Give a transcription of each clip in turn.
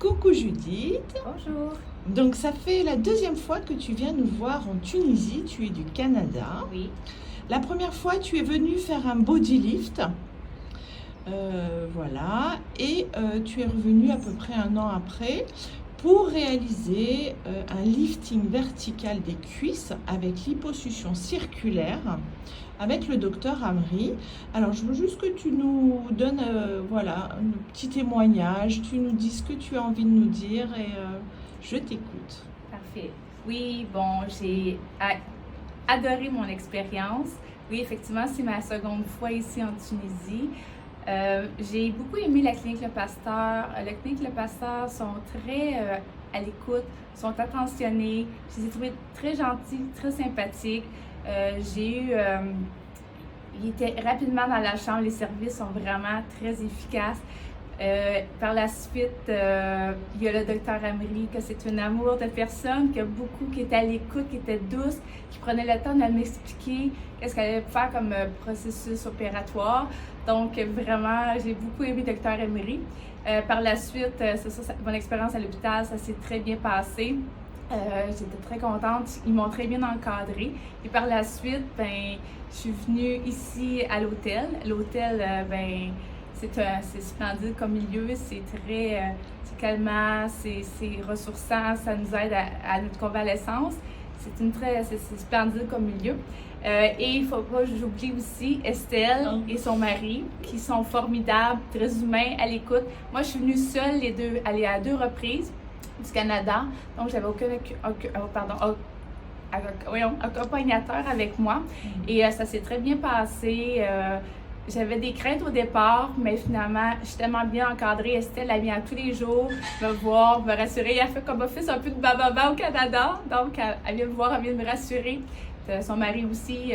Coucou Judith. Bonjour. Donc ça fait la deuxième fois que tu viens nous voir en Tunisie, tu es du Canada. Oui. La première fois tu es venue faire un body lift, voilà, et tu es revenue à peu près un an après pour réaliser un lifting vertical des cuisses avec liposuction circulaire avec le docteur Amri. Alors je veux juste que tu nous donnes voilà, un petit témoignage, tu nous dis ce que tu as envie de nous dire et je t'écoute. Parfait. Oui, bon, j'ai adoré mon expérience. Oui, effectivement, c'est ma seconde fois ici en Tunisie. J'ai beaucoup aimé la clinique Le Pasteur. La clinique Le Pasteur sont très à l'écoute, sont attentionnés. Je les ai trouvés très gentils, très sympathiques. Ils étaient rapidement dans la chambre. Les services sont vraiment très efficaces. Par la suite, il y a le docteur Amri, que c'est un amour de personne, qui était à l'écoute, qui était douce, qui prenait le temps de m'expliquer qu'est-ce qu'elle allait faire comme processus opératoire. Donc, vraiment, j'ai beaucoup aimé le docteur Amri. Par la suite, c'est ça, mon expérience à l'hôpital, ça s'est très bien passé. J'étais très contente. Ils m'ont très bien encadrée. Et par la suite, ben, je suis venue ici à l'hôtel. L'hôtel, c'est splendide comme milieu, c'est très c'est calmant, c'est ressourçant, ça nous aide à notre convalescence. C'est splendide comme milieu. Et il ne faut pas, j'oublie aussi Estelle et son mari, qui sont formidables, très humains, à l'écoute. Moi, je suis venue seule aller à 2 reprises du Canada, donc j'avais aucun accompagnateur avec moi. Et ça s'est très bien passé. J'avais des craintes au départ, mais finalement, je suis tellement bien encadrée. Estelle, elle vient tous les jours me voir, me rassurer. Elle fait comme office un peu de bababa au Canada. Donc, elle vient me voir, elle vient me rassurer. Son mari aussi,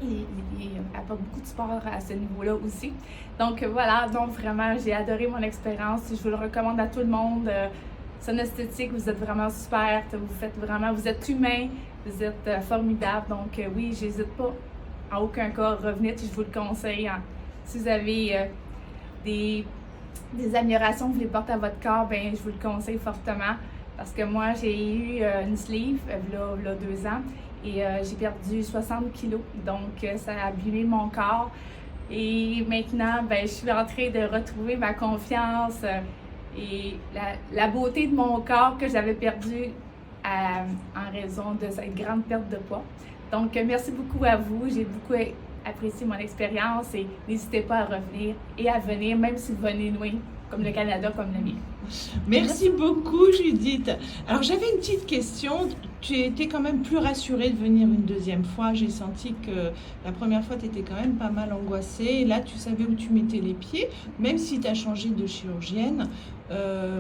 il apporte beaucoup de support à ce niveau-là aussi. Donc, voilà. Donc, vraiment, j'ai adoré mon expérience. Je vous le recommande à tout le monde. Son esthétique, vous êtes vraiment super. Vous êtes humain, vous êtes formidable. Donc, oui, j'hésite pas. En aucun cas, revenez, je vous le conseille. Si vous avez des améliorations que vous voulez porter à votre corps, ben, je vous le conseille fortement. Parce que moi, j'ai eu une sleeve il y a 2 ans et j'ai perdu 60 kilos. Donc, ça a abîmé mon corps. Et maintenant, ben, je suis en train de retrouver ma confiance et la beauté de mon corps que j'avais perdu en raison de cette grande perte de poids. Donc, merci beaucoup à vous. J'ai beaucoup apprécié mon expérience et n'hésitez pas à revenir et à venir, même si vous venez loin, comme le Canada, comme le mien. Merci beaucoup, Judith. Alors, j'avais une petite question. Tu étais quand même plus rassurée de venir une deuxième fois. J'ai senti que la première fois, tu étais quand même pas mal angoissée. Et là, tu savais où tu mettais les pieds, même si tu as changé de chirurgienne.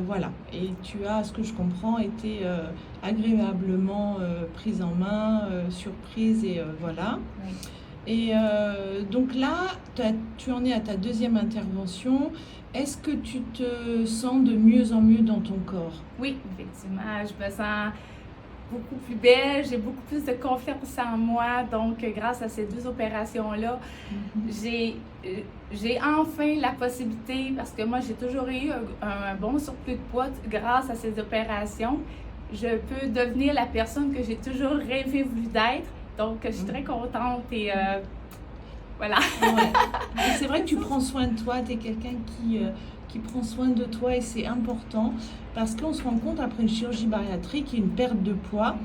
Voilà. Et tu as, à ce que je comprends, été agréablement prise en main, surprise et voilà. Oui. Et donc là, tu en es à ta deuxième intervention. Est-ce que tu te sens de mieux en mieux dans ton corps? Oui, effectivement, je me sens beaucoup plus belle, j'ai beaucoup plus de confiance en moi. Donc, grâce à ces 2 opérations-là, j'ai enfin la possibilité, parce que moi, j'ai toujours eu un bon surplus de poids grâce à ces opérations. Je peux devenir la personne que j'ai toujours rêvé voulu d'être. Donc, je suis très contente et voilà. Ouais. C'est vrai que tu prends soin de toi, tu es quelqu'un qui prend soin de toi et c'est important parce qu'on se rend compte après une chirurgie bariatrique et une perte de poids,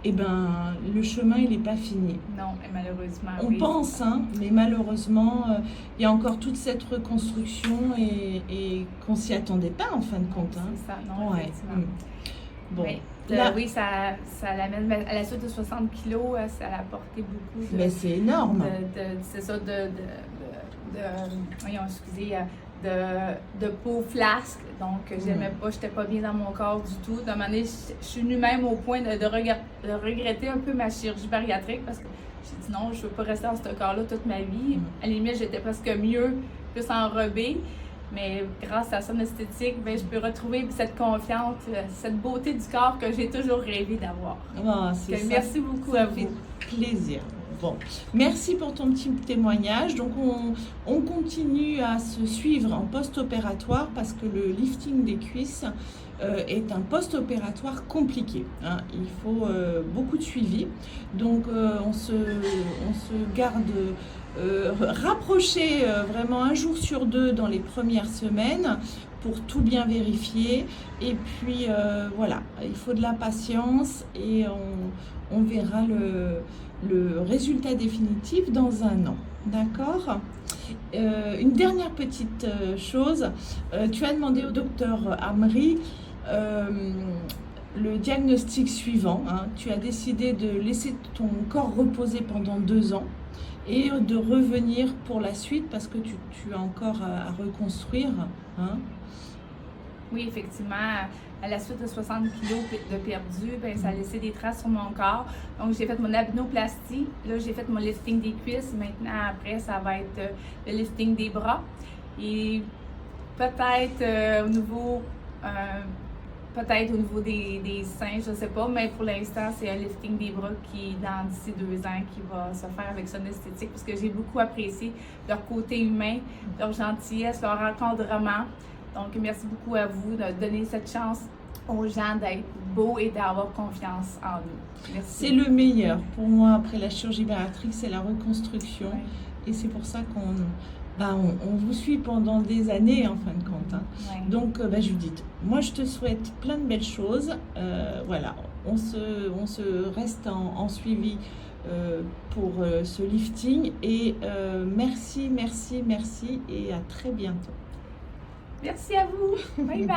et ben le chemin il n'est pas fini. Non, malheureusement. On pense, hein, mais malheureusement, il y a encore toute cette reconstruction et qu'on s'y attendait pas en fin de compte. Hein. C'est ça, non, Ouais. effectivement. Bon. Oui, Là, oui, ça l'amène à la suite de 60 kilos, ça a apporté beaucoup de... mais c'est énorme. C'est ça, voyons, excusez, de peau flasque. Donc, j'aimais pas, j'étais pas bien dans mon corps du tout. D'un moment donné, je suis venue même au point de regretter un peu ma chirurgie bariatrique parce que j'ai dit non, je veux pas rester dans ce corps-là toute ma vie. À la limite, j'étais presque mieux, plus enrobée. Mais grâce à son esthétique, ben, je peux retrouver cette confiance, cette beauté du corps que j'ai toujours rêvé d'avoir. Ah, c'est ça. Merci beaucoup Ça à fait vous. plaisir. Bon, merci pour ton petit témoignage. Donc, on continue à se suivre en post-opératoire parce que le lifting des cuisses est un post-opératoire compliqué, hein. Il faut beaucoup de suivi. Donc, on se garde rapproché vraiment un jour sur deux dans les premières semaines pour tout bien vérifier. Et puis, voilà, il faut de la patience et on verra le résultat définitif dans un an. D'accord? Une dernière petite chose, tu as demandé au docteur Amri le diagnostic suivant, hein. Tu as décidé de laisser ton corps reposer pendant 2 ans et de revenir pour la suite parce que tu as encore à reconstruire, hein. Oui, effectivement, à la suite de 60 kilos de perdu, ben, ça a laissé des traces sur mon corps. Donc, j'ai fait mon abdominoplastie. Là, j'ai fait mon lifting des cuisses. Maintenant, après, ça va être le lifting des bras. Et peut-être au niveau des seins, je ne sais pas, mais pour l'instant, c'est un lifting des bras qui, d'ici 2 ans, qui va se faire avec son esthétique, parce que j'ai beaucoup apprécié leur côté humain, leur gentillesse, leur encadrement. Donc, merci beaucoup à vous de donner cette chance aux gens d'être beaux et d'avoir confiance en nous. Merci. C'est le meilleur pour moi après la chirurgie bariatrique, c'est la reconstruction. Ouais. Et c'est pour ça on vous suit pendant des années en fin de compte, hein. Ouais. Donc, Judith, moi je te souhaite plein de belles choses. Voilà, on se reste en suivi pour ce lifting. Et merci et à très bientôt. Merci à vous. Bye bye.